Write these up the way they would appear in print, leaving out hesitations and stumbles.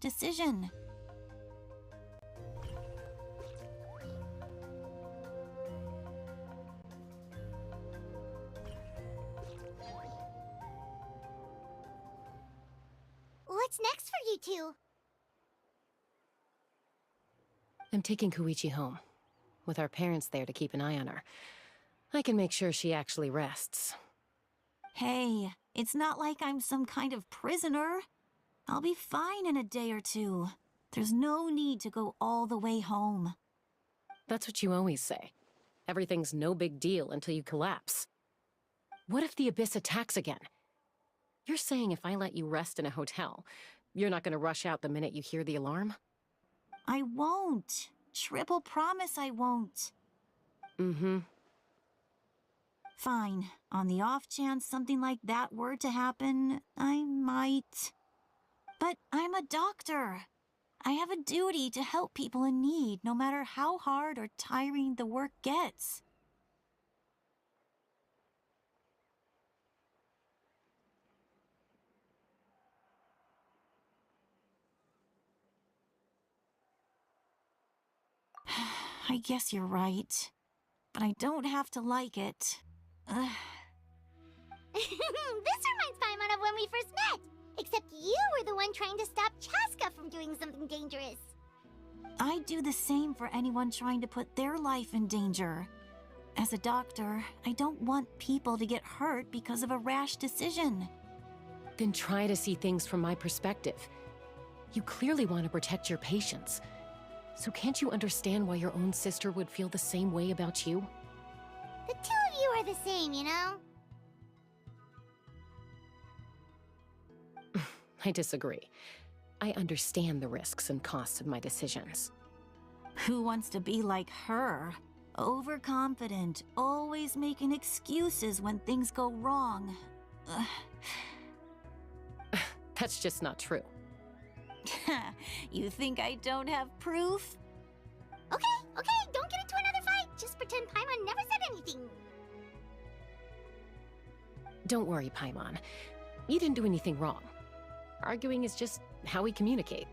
decision. What's next for you two? I'm taking Koichi home. With our parents there to keep an eye on her, I can make sure she actually rests. Hey, it's not like I'm some kind of prisoner. I'll be fine in a day or two. There's no need to go all the way home. That's what you always say. Everything's no big deal until you collapse. What if the Abyss attacks again? You're saying if I let you rest in a hotel, you're not gonna rush out the minute you hear the alarm? I won't. Triple promise I won't. Mm-hmm. Fine. On the off chance something like that were to happen, I might. But I'm a doctor. I have a duty to help people in need, no matter how hard or tiring the work gets. I guess you're right. But I don't have to like it. Ugh. This reminds Paimon of when we first met! Except you were the one trying to stop Chaska from doing something dangerous. I'd do the same for anyone trying to put their life in danger. As a doctor, I don't want people to get hurt because of a rash decision. Then try to see things from my perspective. You clearly want to protect your patients. So can't you understand why your own sister would feel the same way about you? The two of you are the same, you know? I disagree. I understand the risks and costs of my decisions. Who wants to be like her? Overconfident, always making excuses when things go wrong. Ugh. That's just not true. You think I don't have proof? Okay, don't get into another fight. Just pretend Paimon never said anything. Don't worry, Paimon. You didn't do anything wrong. Arguing is just how we communicate.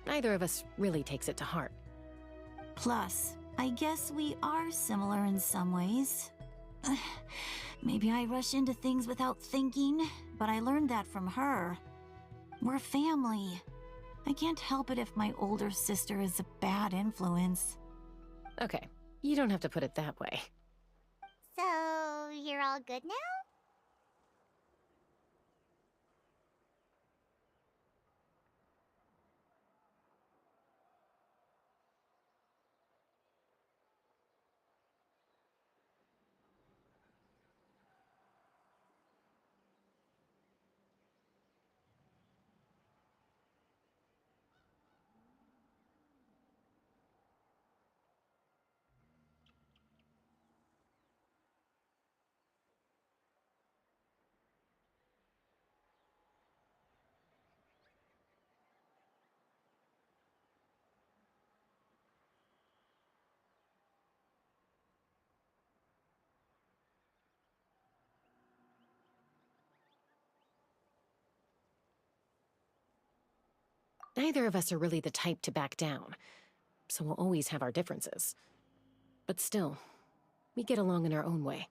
Neither of us really takes it to heart. Plus, I guess we are similar in some ways. Maybe I rush into things without thinking, but I learned that from her. We're family. I can't help it if my older sister is a bad influence. Okay, you don't have to put it that way. So, you're all good now? Neither of us are really the type to back down, so we'll always have our differences. But still, we get along in our own way.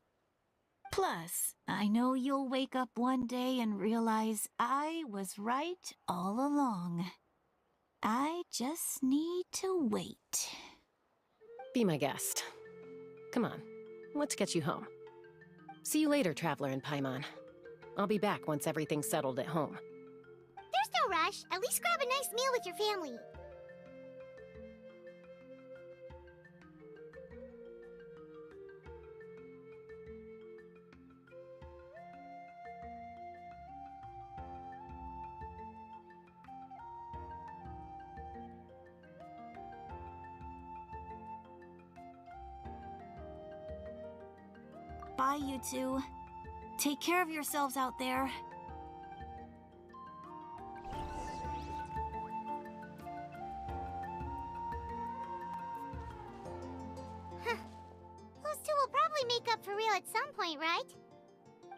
Plus, I know you'll wake up one day and realize I was right all along. I just need to wait. Be my guest. Come on, let's get you home. See you later, Traveler and Paimon. I'll be back once everything's settled at home. There's no rush. At least grab a nice meal with your family. Bye, you two. Take care of yourselves out there. Those two will probably make up for real at some point, right?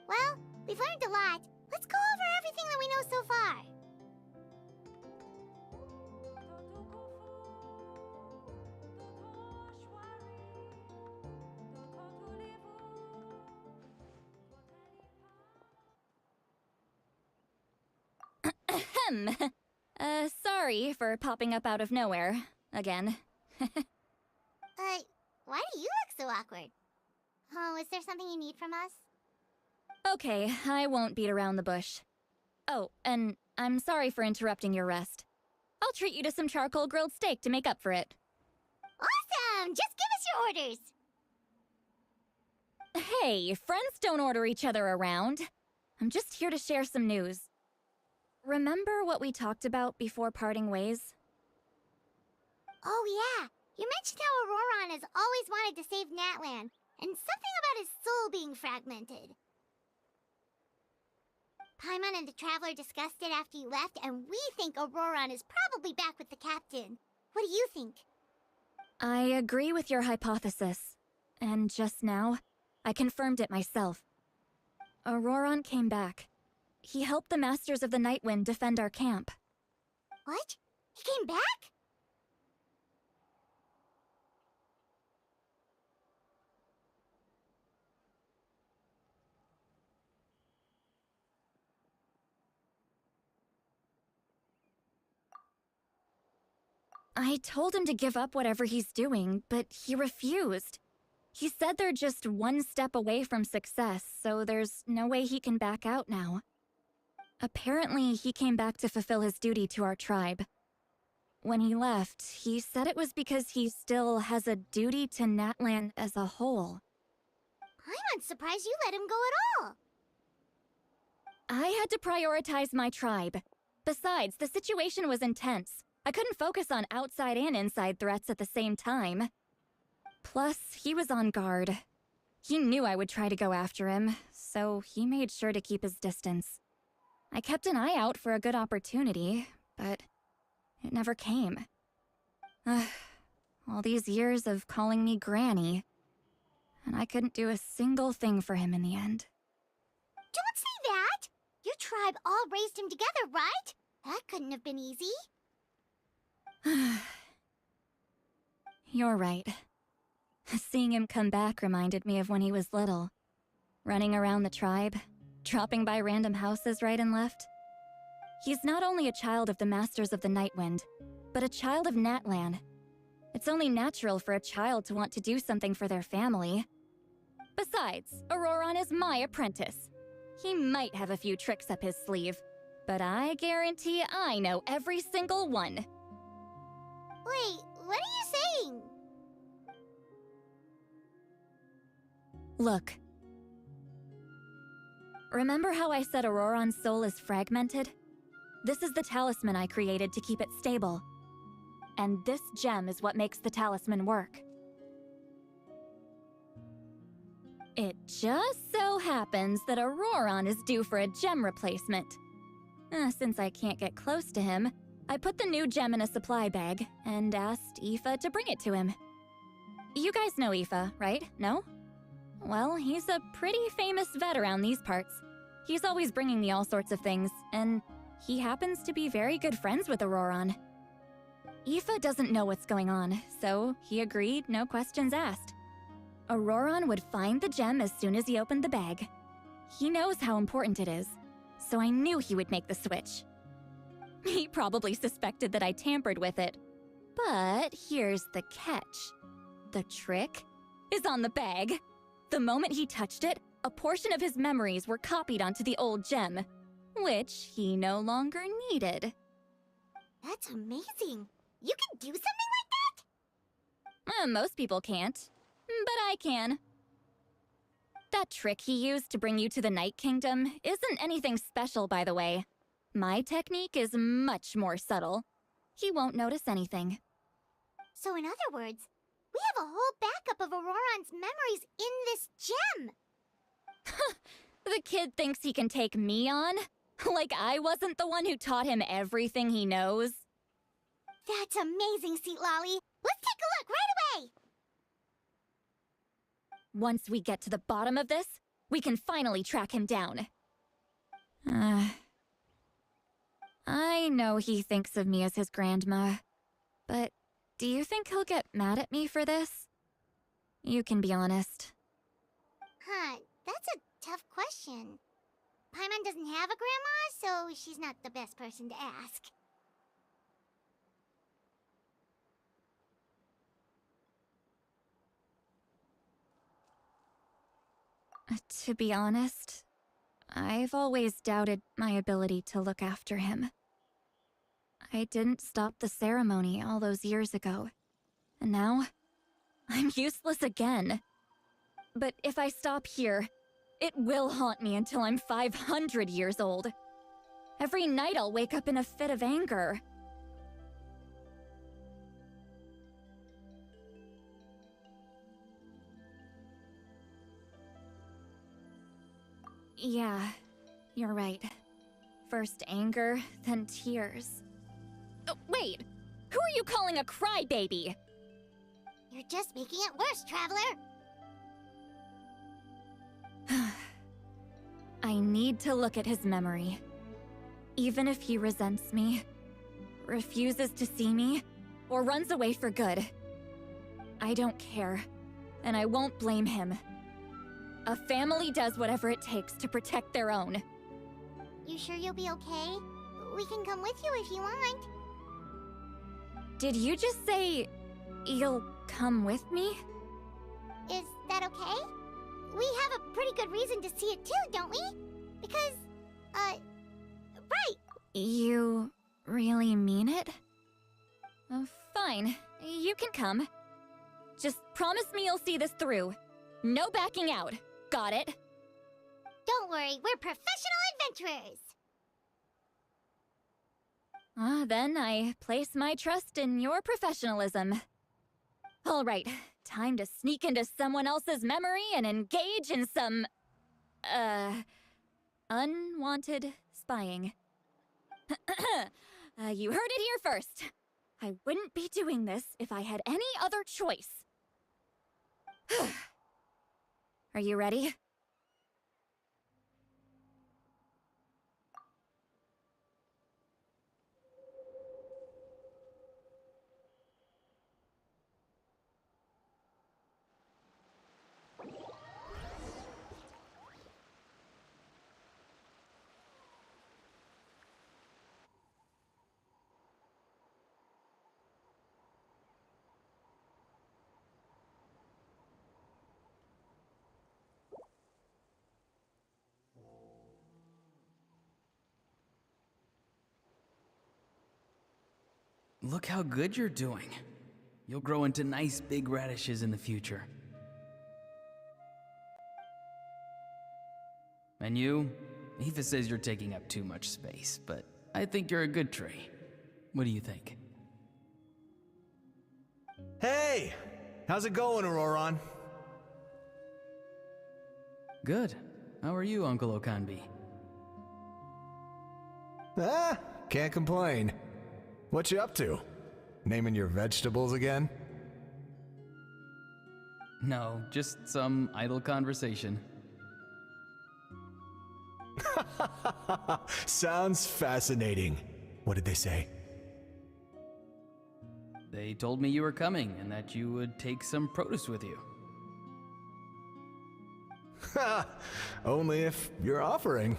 Well, we've learned a lot. Let's go over everything that we know so far. Em! Sorry for popping up out of nowhere. Again. Why do you look so awkward? Oh, is there something you need from us? Okay, I won't beat around the bush. Oh, and I'm sorry for interrupting your rest. I'll treat you to some charcoal grilled steak to make up for it. Awesome! Just give us your orders! Hey, friends don't order each other around. I'm just here to share some news. Remember what we talked about before parting ways? Oh yeah, you mentioned how Auroron has always wanted to save Natlan, and something about his soul being fragmented. Paimon and the Traveler discussed it after you left, and we think Auroron is probably back with the captain. What do you think? I agree with your hypothesis. And just now, I confirmed it myself. Auroron came back. He helped the Masters of the Nightwind defend our camp. What? He came back? I told him to give up whatever he's doing, but he refused. He said they're just one step away from success, so there's no way he can back out now. Apparently, he came back to fulfill his duty to our tribe. When he left, he said it was because he still has a duty to Natlan as a whole. I'm surprised you let him go at all. I had to prioritize my tribe. Besides, the situation was intense. I couldn't focus on outside and inside threats at the same time. Plus, he was on guard. He knew I would try to go after him, so he made sure to keep his distance. I kept an eye out for a good opportunity, but it never came. All these years of calling me Granny, and I couldn't do a single thing for him in the end. Don't say that! Your tribe all raised him together, right? That couldn't have been easy. You're right. Seeing him come back reminded me of when he was little. Running around the tribe, dropping by random houses right and left. He's not only a child of the Masters of the Nightwind, but a child of Natlan. It's only natural for a child to want to do something for their family. Besides, Auroron is my apprentice. He might have a few tricks up his sleeve, but I guarantee I know every single one. Wait, what are you saying? Look. Remember how I said Auroron's soul is fragmented? This is the talisman I created to keep it stable. And this gem is what makes the talisman work. It just so happens that Auroron is due for a gem replacement. Since I can't get close to him, I put the new gem in a supply bag and asked Aoife to bring it to him. You guys know Aoife, right? No? Well, he's a pretty famous vet around these parts. He's always bringing me all sorts of things, and he happens to be very good friends with Auroron. Aoife doesn't know what's going on, so he agreed, no questions asked. Auroron would find the gem as soon as he opened the bag. He knows how important it is, so I knew he would make the switch. He probably suspected that I tampered with it. But here's the catch. The trick is on the bag. The moment he touched it, a portion of his memories were copied onto the old gem, which he no longer needed. That's amazing. You can do something like that? Most people can't, but I can. That trick he used to bring you to the Night Kingdom isn't anything special, by the way. My technique is much more subtle. He won't notice anything. So in other words, we have a whole backup of Auroron's memories in this gem! The kid thinks he can take me on? Like I wasn't the one who taught him everything he knows? That's amazing, Seat Lolly! Let's take a look right away! Once we get to the bottom of this, we can finally track him down. I know he thinks of me as his grandma, but do you think he'll get mad at me for this? You can be honest. Huh, that's a tough question. Paimon doesn't have a grandma, so she's not the best person to ask. To be honest, I've always doubted my ability to look after him. I didn't stop the ceremony all those years ago, and now I'm useless again. But if I stop here, it will haunt me until I'm 500 years old. Every night I'll wake up in a fit of anger. Yeah, you're right. First anger, then tears. Oh, wait! Who are you calling a crybaby? You're just making it worse, Traveler! I need to look at his memory. Even if he resents me, refuses to see me, or runs away for good. I don't care, and I won't blame him. A family does whatever it takes to protect their own. You sure you'll be okay? We can come with you if you want. Did you just say you'll come with me? Is that okay? We have a pretty good reason to see it too, don't we? Because, right! You really mean it? Fine, you can come. Just promise me you'll see this through. No backing out. Got it? Don't worry, we're professional adventurers! Then I place my trust in your professionalism. All right, time to sneak into someone else's memory and engage in some, unwanted spying. You heard it here first. I wouldn't be doing this if I had any other choice. Are you ready? Look how good you're doing. You'll grow into nice big radishes in the future. And you? Aoife says you're taking up too much space, but I think you're a good tree. What do you think? Hey! How's it going, Auroron? Good. How are you, Uncle Okanbi? Can't complain. What you up to? Naming your vegetables again? No, just some idle conversation. Sounds fascinating. What did they say? They told me you were coming and that you would take some produce with you. Ha! Only if you're offering.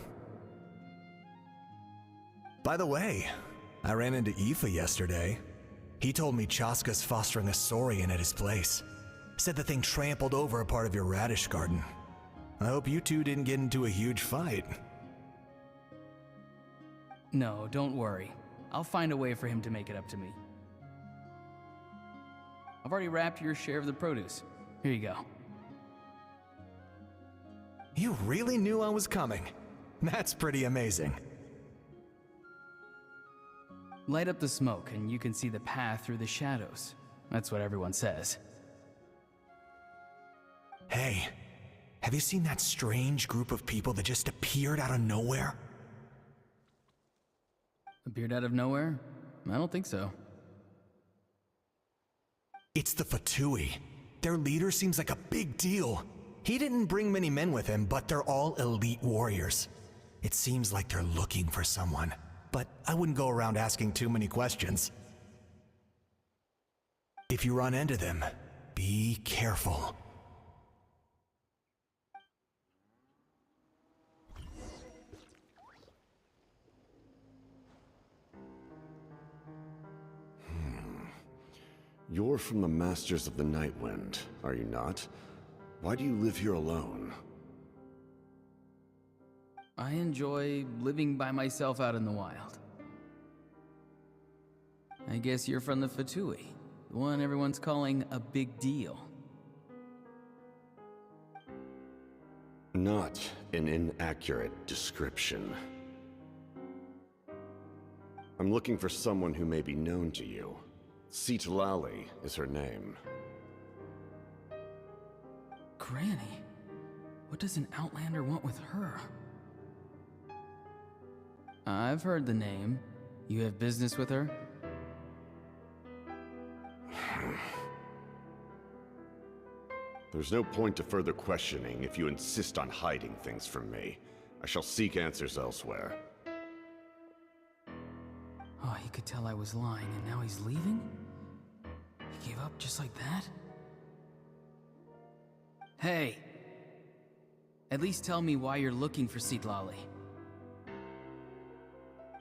By the way, I ran into Aoife yesterday. He told me Chaska's fostering a saurian at his place. Said the thing trampled over a part of your radish garden. I hope you two didn't get into a huge fight. No, don't worry. I'll find a way for him to make it up to me. I've already wrapped your share of the produce. Here you go. You really knew I was coming. That's pretty amazing. Light up the smoke and you can see the path through the shadows. That's what everyone says. Hey, have you seen that strange group of people that just appeared out of nowhere? Appeared out of nowhere? I don't think so. It's the Fatui. Their leader seems like a big deal. He didn't bring many men with him, but they're all elite warriors. It seems like they're looking for someone, but I wouldn't go around asking too many questions. If you run into them, be careful. You're from the Masters of the Nightwind, are you not? Why do you live here alone? I enjoy living by myself out in the wild. I guess you're from the Fatui, the one everyone's calling a big deal. Not an inaccurate description. I'm looking for someone who may be known to you. Citlali is her name. Granny? What does an Outlander want with her? I've heard the name. You have business with her? There's no point to further questioning if you insist on hiding things from me. I shall seek answers elsewhere. Oh, he could tell I was lying, and now he's leaving? He gave up just like that? Hey! At least tell me why you're looking for Citlali.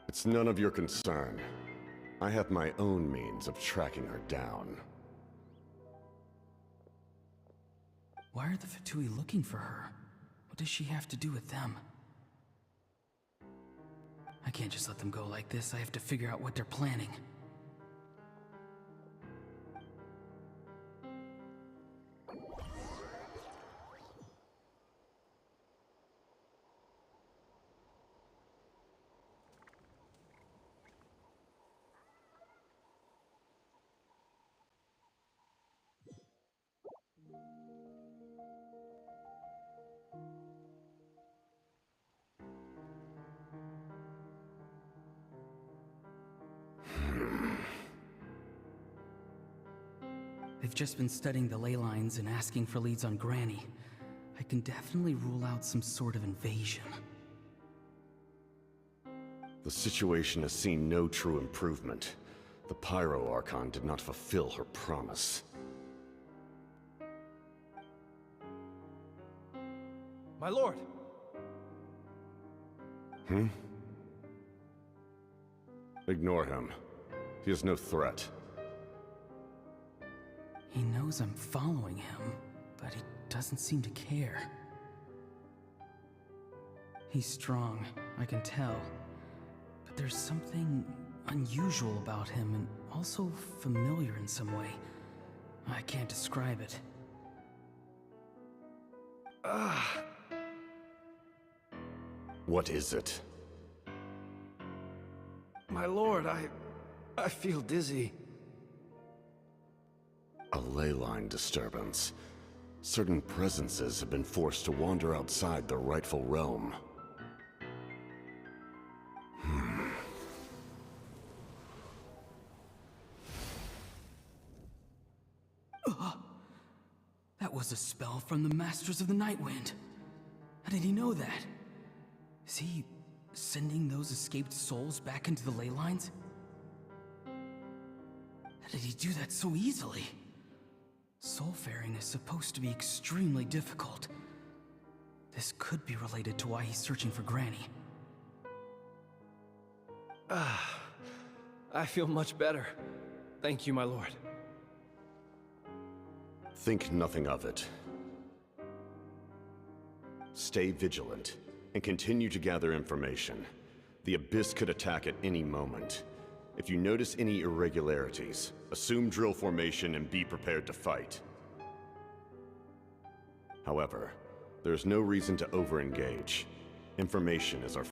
It's none of your concern. I have my own means of tracking her down. Why are the Fatui looking for her? What does she have to do with them? I can't just let them go like this. I have to figure out what they're planning. They've just been studying the ley lines and asking for leads on Granny. I can definitely rule out some sort of invasion. The situation has seen no true improvement. The Pyro Archon did not fulfill her promise. My lord! Ignore him. He is no threat. He knows I'm following him, but he doesn't seem to care. He's strong, I can tell. But there's something unusual about him and also familiar in some way. I can't describe it. What is it? My lord, I feel dizzy. A ley line disturbance. Certain presences have been forced to wander outside their rightful realm. That was a spell from the Masters of the Nightwind. How did he know that? Is he sending those escaped souls back into the ley lines? How did he do that so easily? Soulfaring is supposed to be extremely difficult. This could be related to why he's searching for Granny. I feel much better. Thank you, my lord. Think nothing of it. Stay vigilant, and continue to gather information. The Abyss could attack at any moment. If you notice any irregularities, assume drill formation and be prepared to fight. However, there's no reason to over-engage. Information is our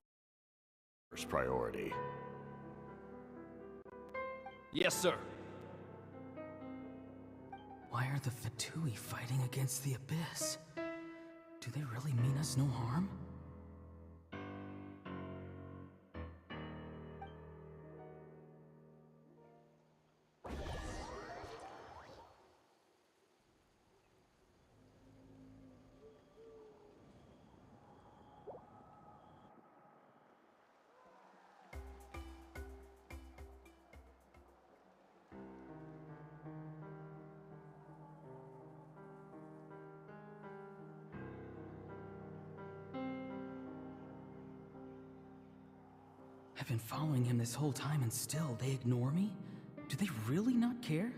first priority. Yes, sir. Why are the Fatui fighting against the Abyss? Do they really mean us no harm? I've been following him this whole time and still they ignore me? Do they really not care?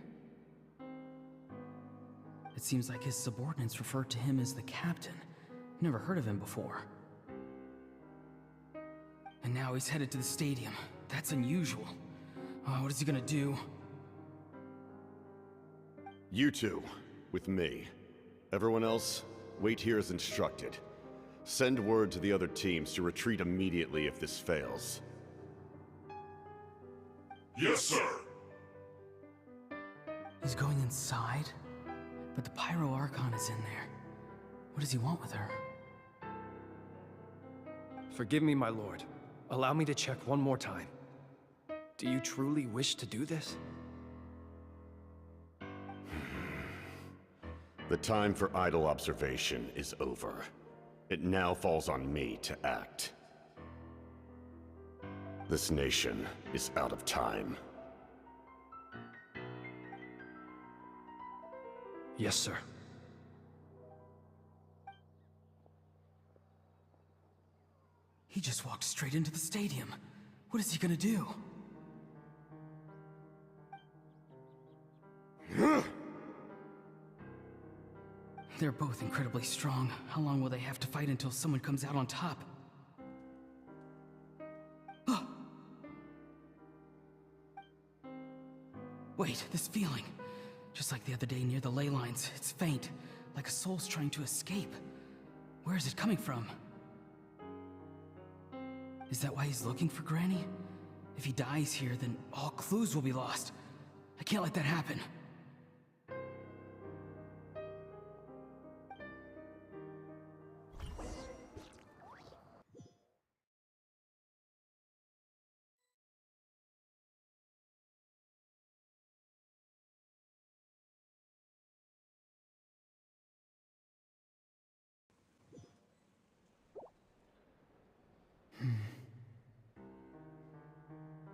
It seems like his subordinates refer to him as the captain. Never heard of him before. And now he's headed to the stadium. That's unusual. What is he gonna do? You two, with me. Everyone else, wait here as instructed. Send word to the other teams to retreat immediately if this fails. Yes, sir. He's going inside? But the Pyro Archon is in there. What does he want with her? Forgive me, my lord. Allow me to check one more time. Do you truly wish to do this? The time for idle observation is over. It now falls on me to act. This nation is out of time. Yes, sir. He just walked straight into the stadium. What is he gonna do? They're both incredibly strong. How long will they have to fight until someone comes out on top? Wait, this feeling. Just like the other day near the ley lines, it's faint, like a soul's trying to escape. Where is it coming from? Is that why he's looking for Granny? If he dies here, then all clues will be lost. I can't let that happen.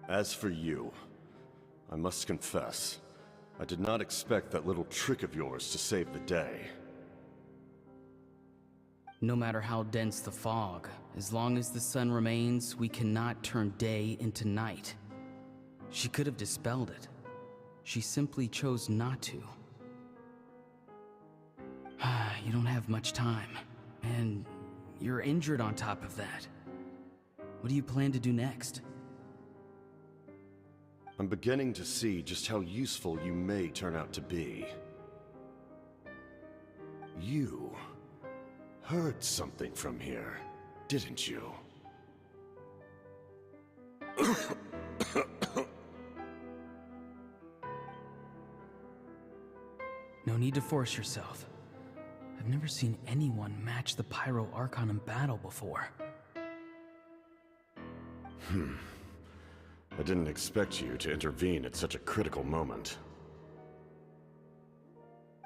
As for you, I must confess, I did not expect that little trick of yours to save the day. No matter how dense the fog, as long as the sun remains, we cannot turn day into night. She could have dispelled it. She simply chose not to. You don't have much time, and you're injured on top of that. What do you plan to do next? I'm beginning to see just how useful you may turn out to be. You heard something from here, didn't you? No need to force yourself. I've never seen anyone match the Pyro Archon in battle before. I didn't expect you to intervene at such a critical moment.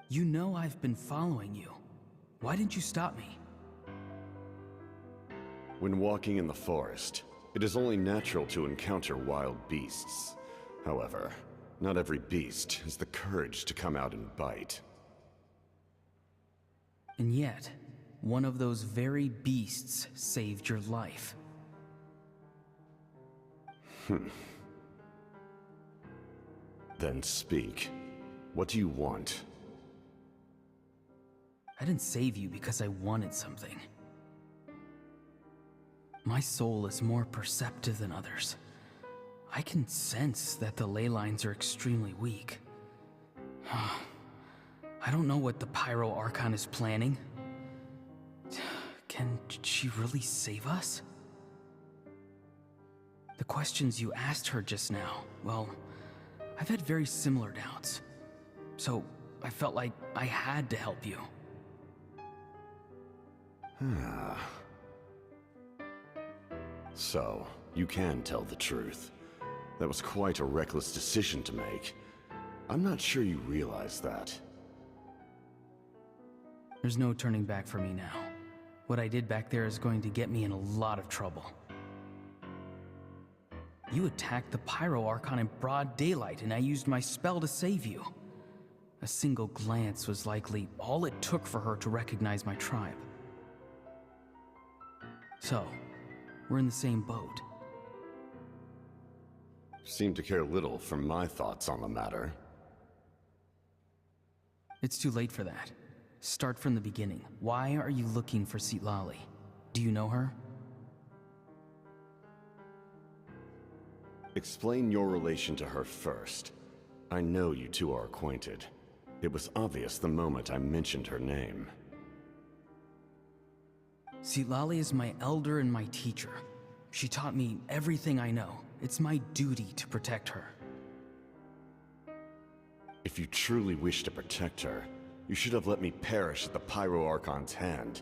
You know I've been following you. Why didn't you stop me? When walking in the forest, it is only natural to encounter wild beasts. However, not every beast has the courage to come out and bite. And yet, one of those very beasts saved your life. Then speak. What do you want? I didn't save you because I wanted something. My soul is more perceptive than others. I can sense that the ley lines are extremely weak. I don't know what the Pyro Archon is planning. Can she really save us? The questions you asked her just now, well, I've had very similar doubts. So I felt like I had to help you. So, you can tell the truth. That was quite a reckless decision to make. I'm not sure you realize that. There's no turning back for me now. What I did back there is going to get me in a lot of trouble. You attacked the Pyro Archon in broad daylight, and I used my spell to save you. A single glance was likely all it took for her to recognize my tribe. So, we're in the same boat. Seem to care little for my thoughts on the matter. It's too late for that. Start from the beginning. Why are you looking for Citlali? Do you know her? Explain your relation to her first. I know you two are acquainted. It was obvious the moment I mentioned her name. Citlali is my elder and my teacher. She taught me everything I know. It's my duty to protect her. If you truly wish to protect her, you should have let me perish at the Pyro Archon's hand.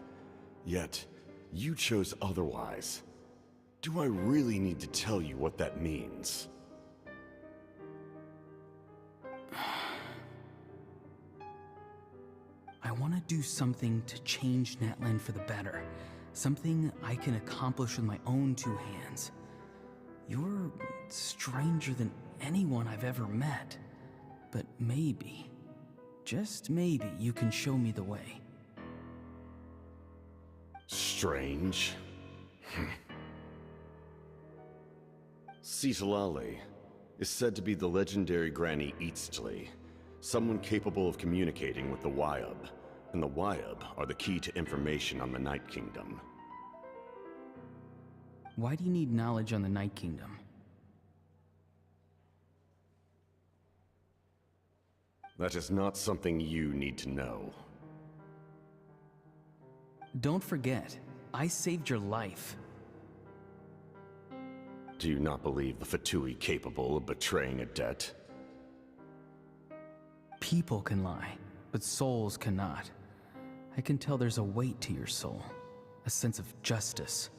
Yet, you chose otherwise. Do I really need to tell you what that means? I want to do something to change Natlan for the better. Something I can accomplish with my own two hands. You're stranger than anyone I've ever met. But maybe, just maybe, you can show me the way. Strange. Citlali is said to be the legendary Granny Eastly, someone capable of communicating with the Wyub, and the Wyub are the key to information on the Night Kingdom. Why do you need knowledge on the Night Kingdom? That is not something you need to know. Don't forget, I saved your life. Do you not believe the Fatui capable of betraying a debt? People can lie, but souls cannot. I can tell there's a weight to your soul, a sense of justice.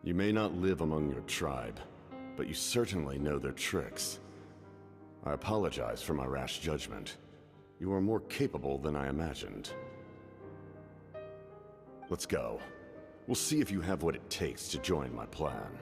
You may not live among your tribe, but you certainly know their tricks. I apologize for my rash judgment. You are more capable than I imagined. Let's go. We'll see if you have what it takes to join my plan.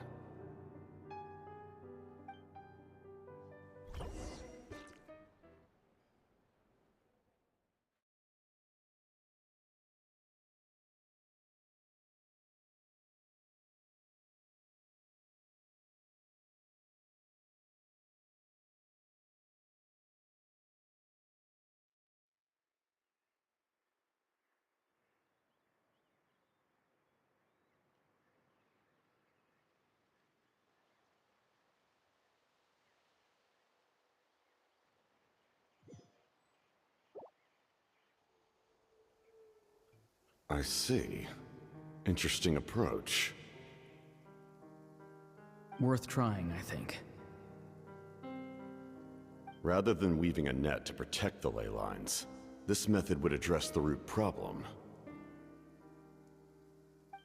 I see. Interesting approach. Worth trying, I think. Rather than weaving a net to protect the ley lines, this method would address the root problem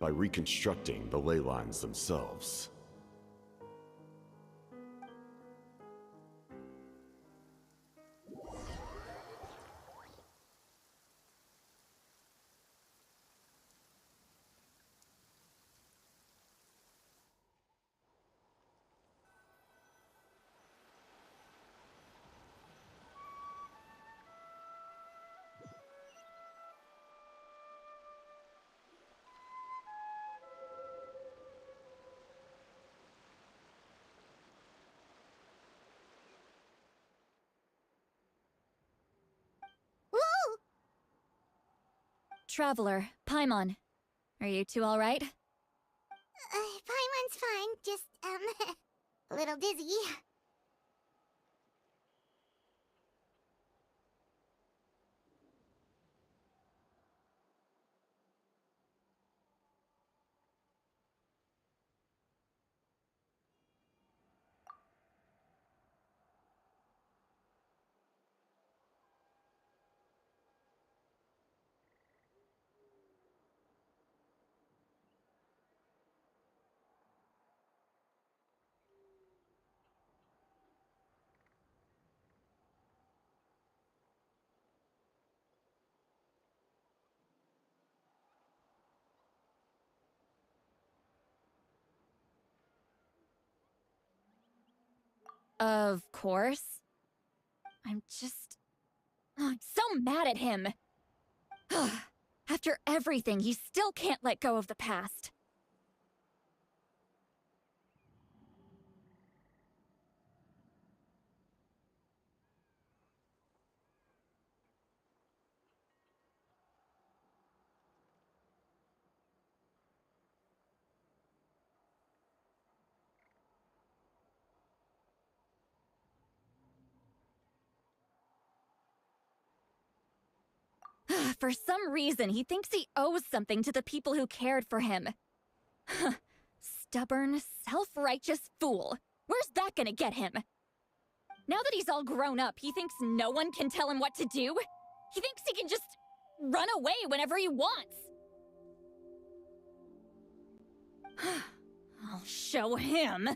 by reconstructing the ley lines themselves. Woo! Traveler, Paimon. Are you two alright? Paimon's fine, just, a little dizzy. Of course. I'm so mad at him. After everything, he still can't let go of the past. For some reason, he thinks he owes something to the people who cared for him. Stubborn, self-righteous fool. Where's that gonna get him? Now that he's all grown up, he thinks no one can tell him what to do? He thinks he can just run away whenever he wants. I'll show him.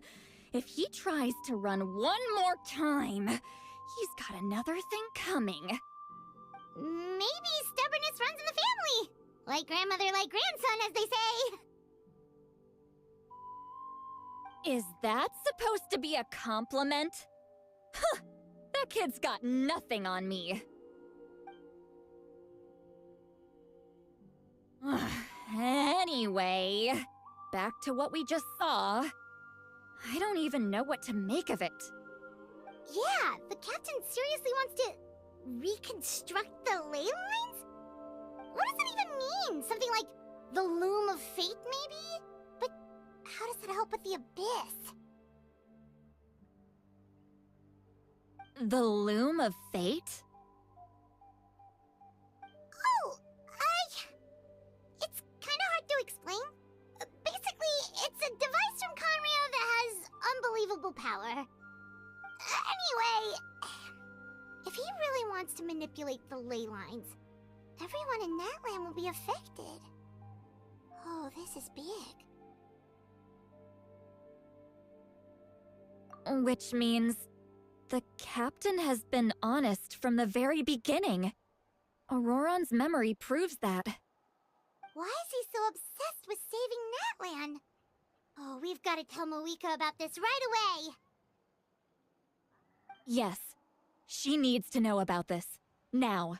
If he tries to run one more time, he's got another thing coming. Maybe stubbornness runs in the family. Like grandmother, like grandson, as they say. Is that supposed to be a compliment? Huh! That kid's got nothing on me. Anyway, back to what we just saw. I don't even know what to make of it. Yeah, the captain seriously wants to reconstruct the ley lines? What does that even mean? Something like the loom of fate, maybe? But how does that help with the abyss? The loom of fate? Oh, it's kind of hard to explain. Basically, it's a device from Conrio that has unbelievable power. Anyway, if he really wants to manipulate the ley lines, everyone in Natlan will be affected. Oh, this is big. Which means the captain has been honest from the very beginning. Auroron's memory proves that. Why is he so obsessed with saving Natlan? Oh, we've got to tell Moeka about this right away. Yes, she needs to know about this. Now.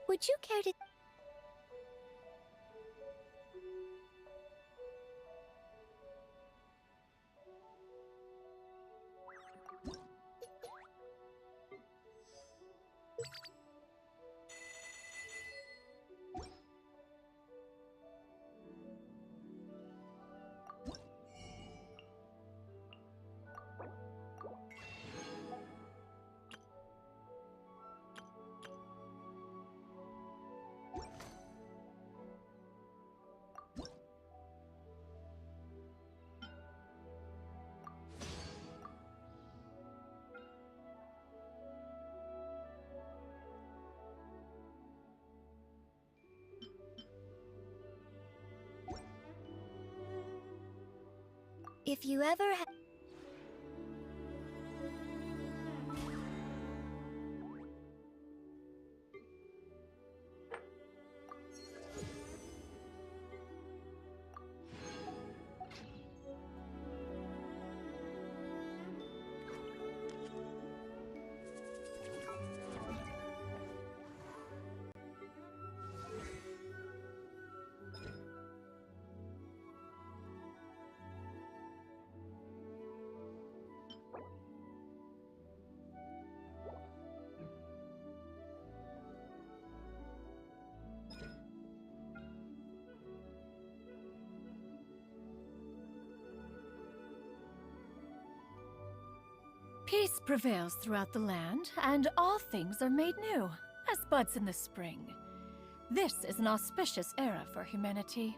Would you care to... If you ever Peace prevails throughout the land, and all things are made new, as buds in the spring. This is an auspicious era for humanity.